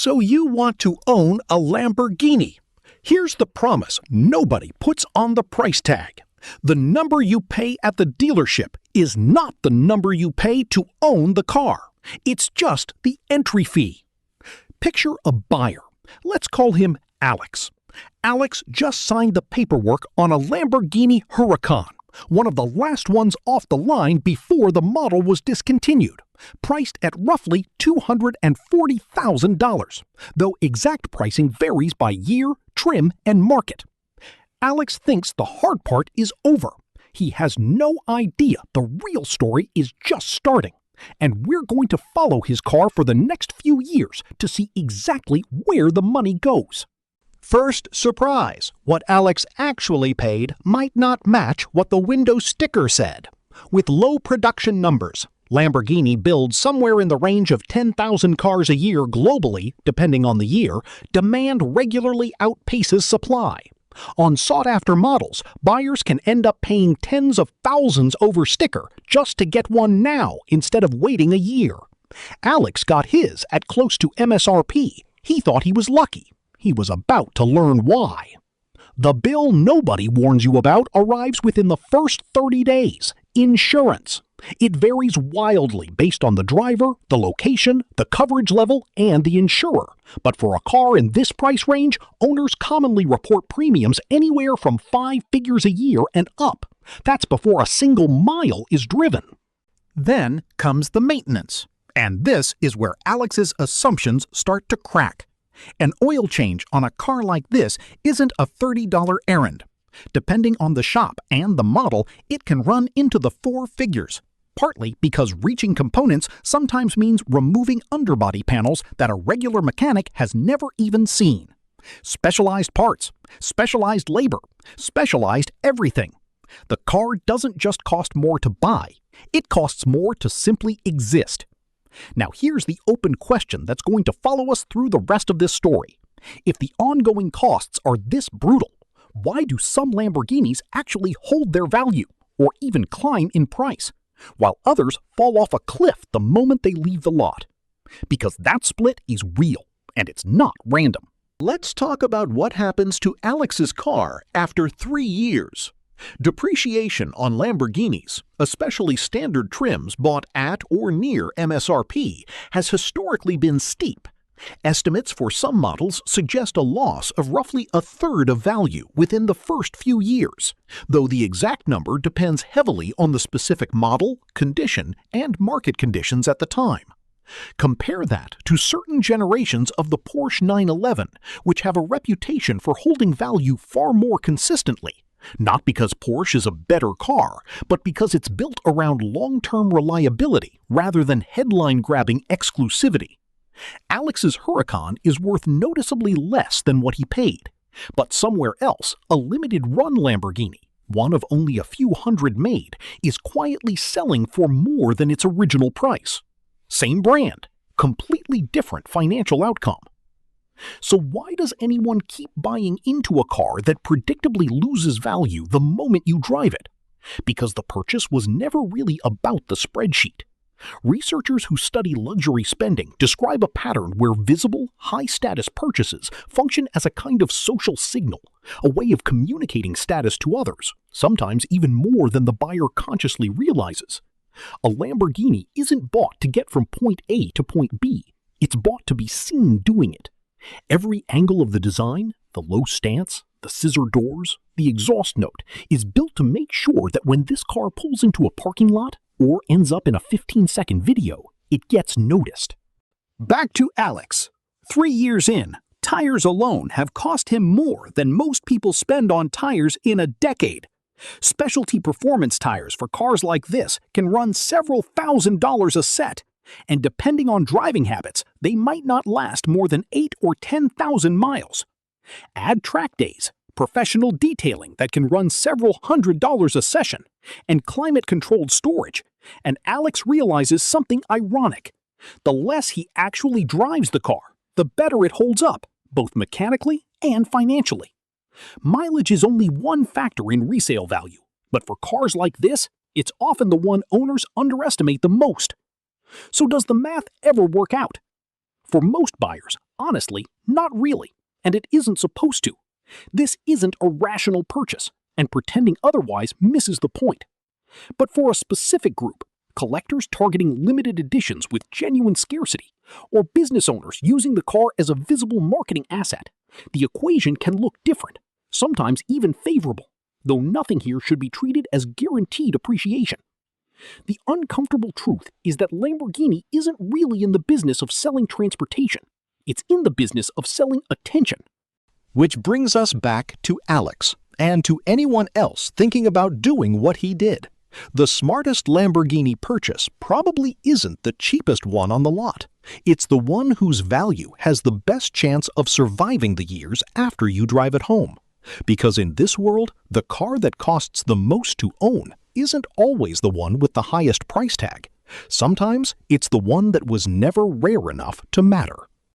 So you want to own a Lamborghini. Here's the promise nobody puts on the price tag. The number you pay at the dealership is not the number you pay to own the car. It's just the entry fee. Picture a buyer. Let's call him Alex. Alex just signed the paperwork on a Lamborghini Huracan, one of the last ones off the line before the model was discontinued, priced at roughly $240,000, though exact pricing varies by year, trim, and market. Alex thinks the hard part is over. He has no idea the real story is just starting, and we're going to follow his car for the next few years to see exactly where the money goes. First surprise, what Alex actually paid might not match what the window sticker said. With low production numbers, Lamborghini builds somewhere in the range of 10,000 cars a year globally, depending on the year. Demand regularly outpaces supply. On sought-after models, buyers can end up paying tens of thousands over sticker just to get one now instead of waiting a year. Alex got his at close to MSRP. He thought he was lucky. He was about to learn why. The bill nobody warns you about arrives within the first 30 days. Insurance. It varies wildly based on the driver, the location, the coverage level, and the insurer. But for a car in this price range, owners commonly report premiums anywhere from 5 figures a year and up. That's before a single mile is driven. Then comes the maintenance. And this is where Alex's assumptions start to crack. An oil change on a car like this isn't a $30 errand. Depending on the shop and the model, it can run into the 4 figures, partly because reaching components sometimes means removing underbody panels that a regular mechanic has never even seen. Specialized parts, specialized labor, specialized everything. The car doesn't just cost more to buy, it costs more to simply exist. Now here's the open question that's going to follow us through the rest of this story. If the ongoing costs are this brutal, why do some Lamborghinis actually hold their value, or even climb in price, while others fall off a cliff the moment they leave the lot? Because that split is real, and it's not random. Let's talk about what happens to Alex's car after 3 years. Depreciation on Lamborghinis, especially standard trims bought at or near MSRP, has historically been steep. Estimates for some models suggest a loss of roughly a third of value within the first few years, though the exact number depends heavily on the specific model, condition, and market conditions at the time. Compare that to certain generations of the Porsche 911, which have a reputation for holding value far more consistently. Not because Porsche is a better car, but because it's built around long-term reliability rather than headline-grabbing exclusivity. Alex's Huracan is worth noticeably less than what he paid, but somewhere else, a limited-run Lamborghini, one of only a few hundred made, is quietly selling for more than its original price. Same brand, completely different financial outcome. So why does anyone keep buying into a car that predictably loses value the moment you drive it? Because the purchase was never really about the spreadsheet. Researchers who study luxury spending describe a pattern where visible, high-status purchases function as a kind of social signal, a way of communicating status to others, sometimes even more than the buyer consciously realizes. A Lamborghini isn't bought to get from point A to point B. It's bought to be seen doing it. Every angle of the design, the low stance, the scissor doors, the exhaust note, is built to make sure that when this car pulls into a parking lot or ends up in a 15-second video, it gets noticed. Back to Alex. 3 years in, tires alone have cost him more than most people spend on tires in a decade. Specialty performance tires for cars like this can run several $1,000s a set. And depending on driving habits, they might not last more than 8 or 10,000 miles. Add track days, professional detailing that can run several $100s a session, and climate-controlled storage, and Alex realizes something ironic. The less he actually drives the car, the better it holds up, both mechanically and financially. Mileage is only one factor in resale value, but for cars like this, it's often the one owners underestimate the most. So does the math ever work out? For most buyers, Honestly, not really, and it isn't supposed to. This isn't a rational purchase, and pretending otherwise misses the point. But for a specific group, collectors targeting limited editions with genuine scarcity, or business owners using the car as a visible marketing asset, the equation can look different, sometimes even favorable, though nothing here should be treated as guaranteed appreciation. The uncomfortable truth is that Lamborghini isn't really in the business of selling transportation. It's in the business of selling attention. Which brings us back to Alex, and to anyone else thinking about doing what he did. The smartest Lamborghini purchase probably isn't the cheapest one on the lot. It's the one whose value has the best chance of surviving the years after you drive it home. Because in this world, the car that costs the most to own isn't always the one with the highest price tag. Sometimes it's the one that was never rare enough to matter.